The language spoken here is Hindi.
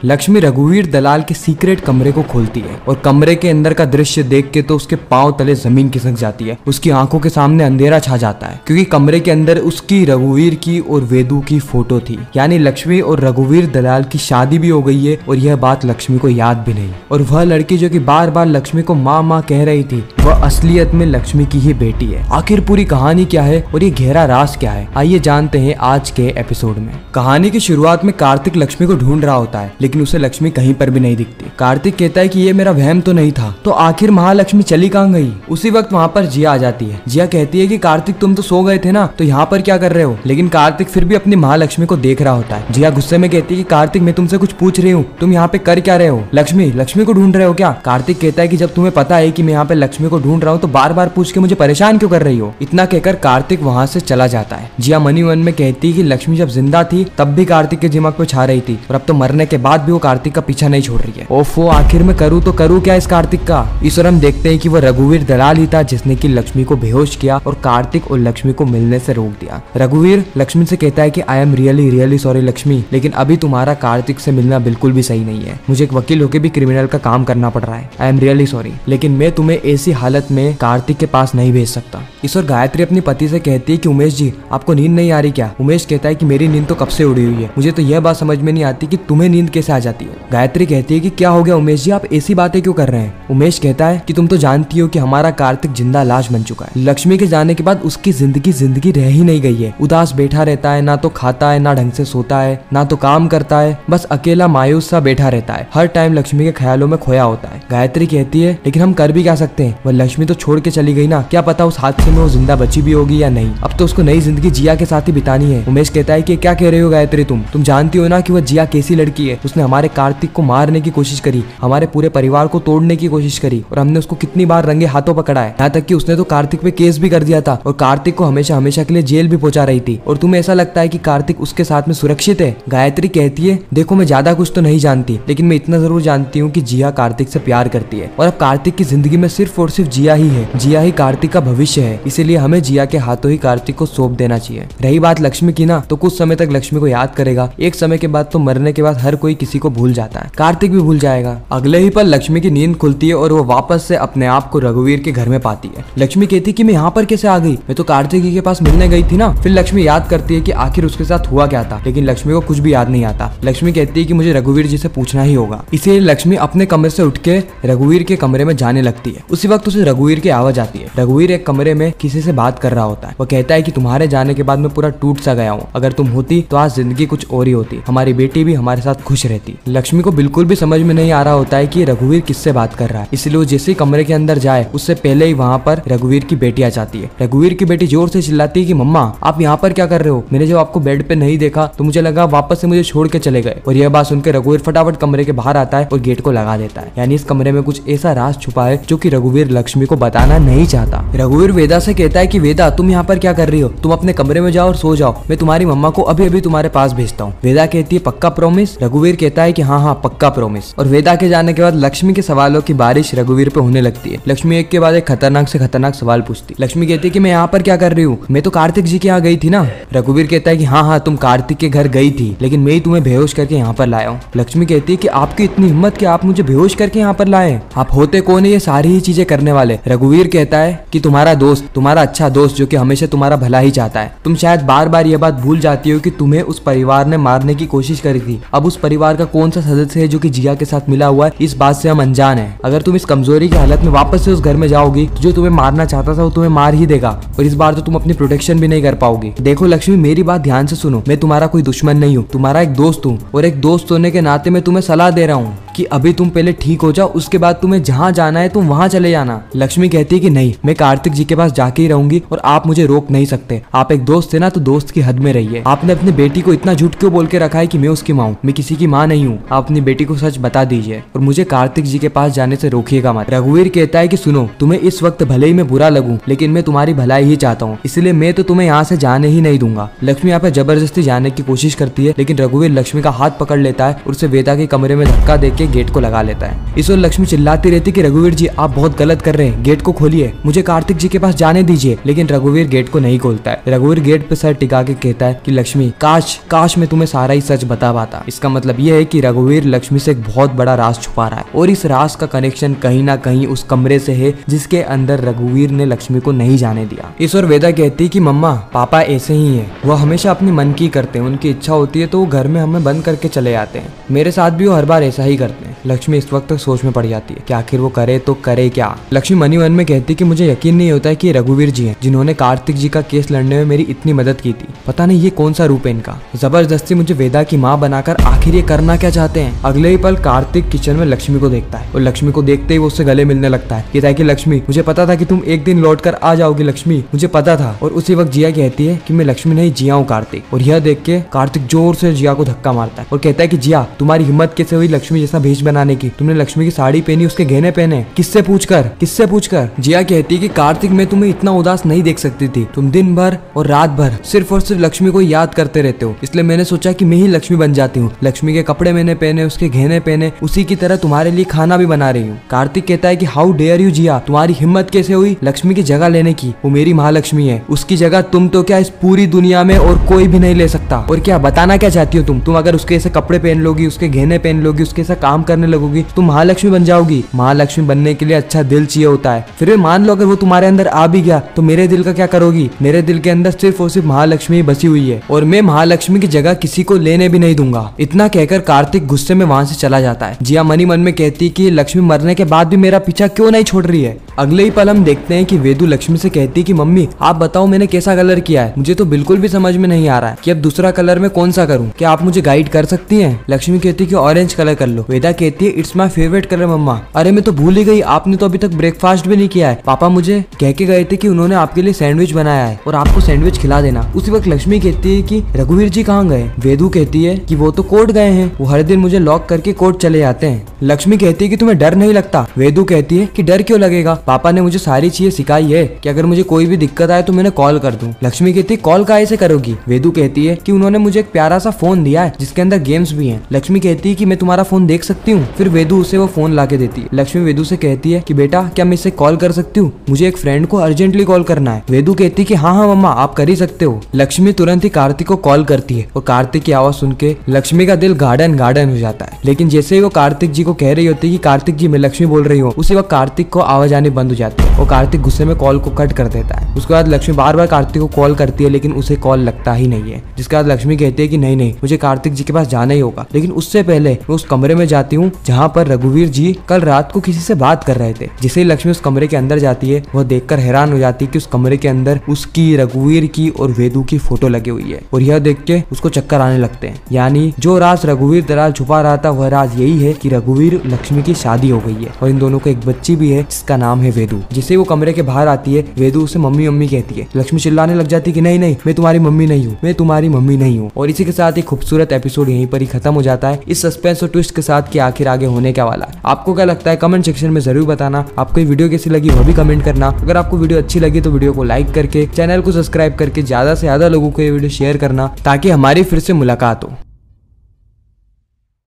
लक्ष्मी रघुवीर दलाल के सीक्रेट कमरे को खोलती है और कमरे के अंदर का दृश्य देख के तो उसके पांव तले जमीन खिसक जाती है। उसकी आंखों के सामने अंधेरा छा जाता है क्योंकि कमरे के अंदर उसकी रघुवीर की और वेदू की फोटो थी। यानी लक्ष्मी और रघुवीर दलाल की शादी भी हो गई है और यह बात लक्ष्मी को याद भी नहीं। और वह लड़की जो कि बार बार लक्ष्मी को माँ माँ कह रही थी वह असलियत में लक्ष्मी की ही बेटी है। आखिर पूरी कहानी क्या है और ये गहरा राज क्या है, आइए जानते हैं आज के एपिसोड में। कहानी की शुरुआत में कार्तिक लक्ष्मी को ढूंढ रहा होता है लेकिन उसे लक्ष्मी कहीं पर भी नहीं दिखती। कार्तिक कहता है कि ये मेरा वहम तो नहीं था, तो आखिर महालक्ष्मी चली कहाँ गई। उसी वक्त वहाँ पर जिया आ जाती है। जिया कहती है कि कार्तिक तुम तो सो गए थे ना, तो यहाँ पर क्या कर रहे हो। लेकिन कार्तिक फिर भी अपनी महालक्ष्मी को देख रहा होता है। जिया गुस्से में कहती है कि कार्तिक मैं तुमसे कुछ पूछ रही हूँ, तुम यहाँ पे कर क्या रहे हो। लक्ष्मी को ढूंढ रहे हो क्या। कार्तिक कहता है कि जब तुम्हें पता है कि मैं यहाँ पे लक्ष्मी को ढूंढ रहा हूँ तो बार बार पूछ के मुझे परेशान क्यों कर रही हो। इतना कहकर कार्तिक वहाँ से चला जाता है। जिया मनी मन में कहती है कि लक्ष्मी जब जिंदा थी तब भी कार्तिक के दिमाग पे छा रही थी और अब तो मरने के बाद भी वो कार्तिक का पीछा नहीं छोड़ रही है। ओफो, आखिर में करूँ तो करूँ क्या इस कार्तिक का। इस और हम देखते हैं कि वह रघुवीर दलाल ही था जिसने की लक्ष्मी को बेहोश किया और कार्तिक और लक्ष्मी को मिलने से रोक दिया। रघुवीर लक्ष्मी से कहता है कि I am really sorry Lakshmi, लेकिन अभी तुम्हारा कार्तिक से मिलना बिल्कुल भी सही नहीं है। मुझे एक वकील होकर भी क्रिमिनल का काम करना पड़ रहा है। आई एम रियली सॉरी, लेकिन मैं तुम्हें ऐसी हालत में कार्तिक के पास नहीं भेज सकता। इस और गायत्री अपनी पति से कहती है कि उमेश जी आपको नींद नहीं आ रही क्या। उमेश कहता है कि मेरी नींद तो कब से उड़ी हुई है, मुझे तो यह बात समझ में नहीं आती कि तुम्हें नींद कैसे आ जाती है। गायत्री कहती है कि क्या हो गया उमेश जी, आप ऐसी बातें क्यों कर रहे हैं। उमेश कहता है कि तुम तो जानती हो कि हमारा कार्तिक जिंदा लाश बन चुका है। लक्ष्मी के जाने के बाद उसकी जिंदगी रह ही नहीं गई है। उदास बैठा रहता है, ना तो खाता है, ना ढंग से सोता है, ना तो काम करता है, बस अकेला मायूस सा बैठा रहता है। हर टाइम लक्ष्मी के ख्यालों में खोया होता है। गायत्री कहती है लेकिन हम कर भी क्या सकते हैं, वह लक्ष्मी तो छोड़ के चली गई ना, क्या पता उस हादसे में वो जिंदा बची भी होगी या नहीं। अब तो उसको नई जिंदगी जिया के साथ ही बितानी है। उमेश कहता है कि क्या कह रही हो गायत्री, तुम जानती हो ना कि वह जिया कैसी लड़की है। उसने हमारे कार्तिक को मारने की कोशिश करी, हमारे पूरे परिवार को तोड़ने की कोशिश करी और हमने उसको कितनी बार रंगे हाथों पकड़ा है। यहाँ तक कि उसने तो कार्तिक पे केस भी कर दिया था और कार्तिक को हमेशा के लिए जेल भी पहुंचा रही थी। और तुम्हें ऐसा लगता है कि कार्तिक उसके साथ में सुरक्षित है। गायत्री कहती है देखो मैं ज्यादा कुछ तो नहीं जानती, लेकिन मैं इतना जरूर जानती हूँ कि जिया कार्तिक से प्यार करती है और अब कार्तिक की जिंदगी में सिर्फ और सिर्फ जिया ही है। जिया ही कार्तिक का भविष्य है, इसीलिए हमें जिया के हाथों ही कार्तिक को सौंप देना चाहिए। रही बात लक्ष्मी की ना, तो कुछ समय तक लक्ष्मी को याद करेगा, एक समय के बाद तो मरने के बाद हर कोई किसी को भूल जाता है, कार्तिक भी भूल जाएगा। अगले ही पल लक्ष्मी की नींद खुलती है और वो वापस से अपने आप को रघुवीर के घर में पाती है। लक्ष्मी कहती है कि मैं यहाँ पर कैसे आ गई, मैं तो कार्तिक के पास मिलने गई थी ना। फिर लक्ष्मी याद करती है कि आखिर उसके साथ हुआ क्या था, लेकिन लक्ष्मी को कुछ भी याद नहीं आता। लक्ष्मी कहती है कि मुझे रघुवीर जी से पूछना ही होगा। इसीलिए लक्ष्मी अपने कमरे से उठ के रघुवीर के कमरे में जाने लगती है। उसी वक्त उसे रघुवीर की आवाज आती है। रघुवीर एक कमरे में किसी से बात कर रहा होता है। वह कहता है कि तुम्हारे जाने के बाद मैं पूरा टूट सा गया हूँ, अगर तुम होती तो आज जिंदगी कुछ और ही होती, हमारी बेटी भी हमारे साथ खुश रहती। लक्ष्मी को बिल्कुल भी समझ में नहीं आ रहा होता है कि रघुवीर किससे बात कर रहा है, इसलिए वो जैसे ही कमरे के अंदर जाए उससे पहले ही वहाँ पर रघुवीर की बेटी आ जाती है। रघुवीर की बेटी जोर से चिल्लाती है कि मम्मा आप यहाँ पर क्या कर रहे हो, मैंने जब आपको बेड पे नहीं देखा तो मुझे लगा वापस से मुझे छोड़ के चले गए। और यह बात सुनकर रघुवीर फटाफट कमरे के बाहर आता है और गेट को लगा देता है। यानी इस कमरे में कुछ ऐसा राज छुपा है जो कि रघुवीर लक्ष्मी को बताना नहीं चाहता। रघुवीर वेदा से कहता है कि वेदा तुम यहाँ पर क्या कर रही हो, तुम अपने कमरे में जाओ और सो जाओ, मैं तुम्हारी मम्मा को अभी अभी तुम्हारे पास भेजता हूँ। वेदा कहती है पक्का प्रॉमिस। रघुवीर कहता है कि हाँ पक्का प्रॉमिस। और वेदा के जाने के बाद लक्ष्मी के सवालों की बारिश रघुवीर पे होने लगती है। लक्ष्मी एक के बाद एक खतरनाक से खतरनाक सवाल पूछती। लक्ष्मी कहती है कि मैं यहाँ पर क्या कर रही हूँ, मैं तो कार्तिक जी के यहाँ गई थी ना। रघुवीर कहता है कि हाँ तुम कार्तिक के घर गई थी, लेकिन मैं ही तुम्हें बेहोश करके यहाँ पर लाया हूँ। लक्ष्मी कहती है कि आपकी इतनी हिम्मत कि आप मुझे बेहोश करके यहाँ पर लाए, आप होते कौन है ये सारी ही चीजें करने वाले। रघुवीर कहता है कि तुम्हारा दोस्त, तुम्हारा अच्छा दोस्त जो कि हमेशा तुम्हारा भला ही चाहता है। तुम शायद बार बार ये बात भूल जाती हो कि तुम्हें उस परिवार ने मारने की कोशिश करी थी। अब उस परिवार का कौन सा सदस्य है जो कि जिया के साथ मिला हुआ है, इस बात से हम अनजान हैं। अगर तुम इस कमजोरी की हालत में वापस से उस घर में जाओगी तो जो तुम्हें मारना चाहता था वो तुम्हें मार ही देगा और इस बार तो तुम अपनी प्रोटेक्शन भी नहीं कर पाओगी। देखो लक्ष्मी मेरी बात ध्यान से सुनो, मैं तुम्हारा कोई दुश्मन नहीं हूँ, तुम्हारा एक दोस्त हूँ और एक दोस्त होने के नाते मैं तुम्हें सलाह दे रहा हूँ कि अभी तुम पहले ठीक हो जाओ, उसके बाद तुम्हें जहाँ जाना है तुम वहाँ चले जाना। लक्ष्मी कहती है कि नहीं, मैं कार्तिक जी के पास जाके ही रहूंगी और आप मुझे रोक नहीं सकते। आप एक दोस्त थे ना, तो दोस्त की हद में रहिए। आपने अपनी बेटी को इतना झूठ क्यों बोल के रखा है कि मैं उसकी माँ हूँ, मैं किसी की माँ नहीं हूँ। आप अपनी बेटी को सच बता दीजिए और मुझे कार्तिक जी के पास जाने से रोकिएगा मत। रघुवीर कहता है कि सुनो, तुम्हें इस वक्त भले ही मैं बुरा लगूं, लेकिन मैं तुम्हारी भलाई ही चाहता हूँ, इसलिए मैं तो तुम्हें यहाँ से जाने ही नहीं दूंगा। लक्ष्मी यहाँ पे जबरदस्ती जाने की कोशिश करती है, लेकिन रघुवीर लक्ष्मी का हाथ पकड़ लेता है और उसे वेदा के कमरे में धक्का देके गेट को लगा लेता है। इस ओर लक्ष्मी चिल्लाती रहती कि रघुवीर जी आप बहुत गलत कर रहे हैं, गेट को खोलिए, मुझे कार्तिक जी के पास जाने दीजिए। लेकिन रघुवीर गेट को नहीं खोलता है। रघुवीर गेट पे सर टिका के कहता है कि लक्ष्मी काश मैं तुम्हें सारा ही सच बता पाता। इसका मतलब यह है कि रघुवीर लक्ष्मी से एक बहुत बड़ा राज छुपा रहा है और इस राज का कनेक्शन कहीं ना कहीं उस कमरे से है जिसके अंदर रघुवीर ने लक्ष्मी को नहीं जाने दिया। इस और वेदा कहती है कि मम्मा पापा ऐसे ही है, वो हमेशा अपनी मन की करते हैं, उनकी इच्छा होती है तो वो घर में हमें बंद करके चले जाते हैं। मेरे साथ भी वो हर बार ऐसा ही करते हैं। लक्ष्मी इस वक्त सोच में पड़ जाती है कि आखिर वो करे तो करे क्या। लक्ष्मी मनी मन में कहती है कि मुझे यकीन नहीं होता है कि रघुवीर जी हैं जिन्होंने कार्तिक जी का केस लड़ने में मेरी इतनी मदद की थी। पता नहीं ये कौन सा रूप है इनका, जबरदस्ती मुझे वेदा की माँ बनाकर आखिर ये करना क्या चाहते हैं। अगले ही पल कार्तिक किचन में लक्ष्मी को देखता है और लक्ष्मी को देखते ही वो उससे गले मिलने लगता है। कहता है कि लक्ष्मी मुझे पता था कि तुम एक दिन लौट कर आ जाओगी लक्ष्मी, मुझे पता था। और उसी वक्त जिया कहती है कि मैं लक्ष्मी नहीं जिया हूँ कार्तिक। और यह देख के कार्तिक जोर से जिया को धक्का मारता है और कहता है कि जिया तुम्हारी हिम्मत कैसे हुई लक्ष्मी जैसा भेष बनाने की, तुमने लक्ष्मी की साड़ी पहनी, उसके गहने पहने, किससे पूछकर? जिया कहती है कि कार्तिक मैं तुम्हें इतना उदास नहीं देख सकती थी, तुम दिन भर और रात भर सिर्फ और सिर्फ लक्ष्मी को याद करते रहते हो, इसलिए मैंने सोचा कि मैं ही लक्ष्मी बन जाती हूँ। लक्ष्मी के कपड़े मैंने पहने, उसके गहने पहने, उसी की तरह तुम्हारे लिए खाना भी बना रही हूँ। कार्तिक कहता है कि हाउ डेयर यू जिया, तुम्हारी हिम्मत कैसे हुई लक्ष्मी की जगह लेने की, वो मेरी महालक्ष्मी है, उसकी जगह तुम तो क्या इस पूरी दुनिया में और कोई भी नहीं ले सकता। और क्या बताना क्या चाहती हो तुम अगर उसके ऐसे कपड़े पहन लोगी, उसके गहने पहन लोगी, उसके ऐसा काम करने लगोगी, तुम महालक्ष्मी बन जाओगी। महालक्ष्मी बनने के लिए अच्छा दिल चाहिए होता है। फिर मान लो अगर वो तुम्हारे अंदर आ भी गया तो मेरे दिल का क्या करोगी? मेरे दिल के अंदर सिर्फ और सिर्फ महालक्ष्मी बसी हुई है और मैं महालक्ष्मी की जगह किसी को लेने भी नहीं दूंगा। इतना कहकर कार्तिक गुस्से में वहां से चला जाता है। जिया मनी मन में कहती कि लक्ष्मी मरने के बाद भी मेरा पीछा क्यों नहीं छोड़ रही है। अगले ही पल हम देखते हैं कि वेदू लक्ष्मी से कहती कि मम्मी आप बताओ मैंने कैसा कलर किया है, मुझे तो बिल्कुल भी समझ में नहीं आ रहा है कि अब दूसरा कलर में कौन सा करूं, क्या आप मुझे गाइड कर सकती हैं? लक्ष्मी कहती कि ऑरेंज कलर कर लो। वेदा कहती है इट्स माय फेवरेट कलर मम्मा। अरे मैं तो भूल ही गई, आपने तो अभी तक ब्रेकफास्ट भी नहीं किया है। पापा मुझे कह के गए थे कि उन्होंने आपके लिए सैंडविच बनाया है और आपको सैंडविच खिला देना। उसी वक्त लक्ष्मी कहती है कि रघुवीर जी कहाँ गए? वेदू कहती है कि वो तो कोर्ट गए हैं, वो हर दिन मुझे लॉक करके कोर्ट चले जाते हैं। लक्ष्मी कहती है कि तुम्हें डर नहीं लगता? वेदू कहती है कि डर क्यों लगेगा, पापा ने मुझे सारी चीजें सिखाई है कि अगर मुझे कोई भी दिक्कत आए तो मैंने कॉल कर दूं। लक्ष्मी कहती है कॉल काहे से करोगी? वेदू कहती है कि उन्होंने मुझे एक प्यारा सा फोन दिया है जिसके अंदर गेम्स भी हैं। लक्ष्मी कहती है कि मैं तुम्हारा फोन देख सकती हूँ? फिर वेदू उसे वो फोन ला के देती है। लक्ष्मी वेदू से कहती है कि बेटा क्या मैं इसे कॉल कर सकती हूँ, मुझे एक फ्रेंड को अर्जेंटली कॉल करना है। वेदू कहती है कि हाँ हाँ मम्मा आप कर ही सकते हो। लक्ष्मी तुरंत ही कार्तिक को कॉल करती है और कार्तिक की आवाज सुन के लक्ष्मी का दिल गार्डन गार्डन हो जाता है। लेकिन जैसे ही वो कार्तिक जी को कह रही होती है कि कार्तिक जी मैं लक्ष्मी बोल रही हूँ, उसी वक्त कार्तिक को आवाज आनी बंद हो जाती है और कार्तिक गुस्से में कॉल को कट कर देता है। उसके बाद लक्ष्मी बार बार कार्तिक को कॉल करती है लेकिन उसे कॉल लगता ही नहीं है। जिसके बाद लक्ष्मी कहती है कि नहीं नहीं मुझे कार्तिक जी के पास जाना ही होगा, लेकिन उससे पहले मैं उस कमरे में जाती हूँ जहाँ पर रघुवीर जी कल रात को किसी से बात कर रहे थे। जिसे ही लक्ष्मी उस कमरे के अंदर जाती है वह देखकर हैरान हो जाती है कि उस कमरे के अंदर उसकी, रघुवीर की और वेदू की फोटो लगी हुई है और यह देख के उसको चक्कर आने लगते हैं। यानी जो राज रघुवीर दराज छुपा रहा था वह राज यही है कि रघुवीर लक्ष्मी की शादी हो गई है और इन दोनों को एक बच्ची भी है जिसका नाम है वेदू। जिसे वो कमरे के बाहर आती है वेदू उसे मम्मी मम्मी कहती है। लक्ष्मी चिल्लाने लग जाती है कि नहीं नहीं मैं तुम्हारी मम्मी नहीं हूँ, मैं तुम्हारी मम्मी नहीं हूँ। और इसी के साथ एक खूबसूरत एपिसोड यहीं पर ही खत्म हो जाता है इस सस्पेंस और ट्विस्ट के साथ कि आखिर आगे होने क्या वाला है। आपको क्या लगता है कमेंट सेक्शन में जरूर बताना। आपको ये वीडियो कैसी लगी वो भी कमेंट करना। अगर आपको वीडियो अच्छी लगी तो वीडियो को लाइक करके चैनल को सब्सक्राइब करके ज्यादा से ज्यादा लोगों को ये वीडियो शेयर करना ताकि हमारी फिर से मुलाकात हो।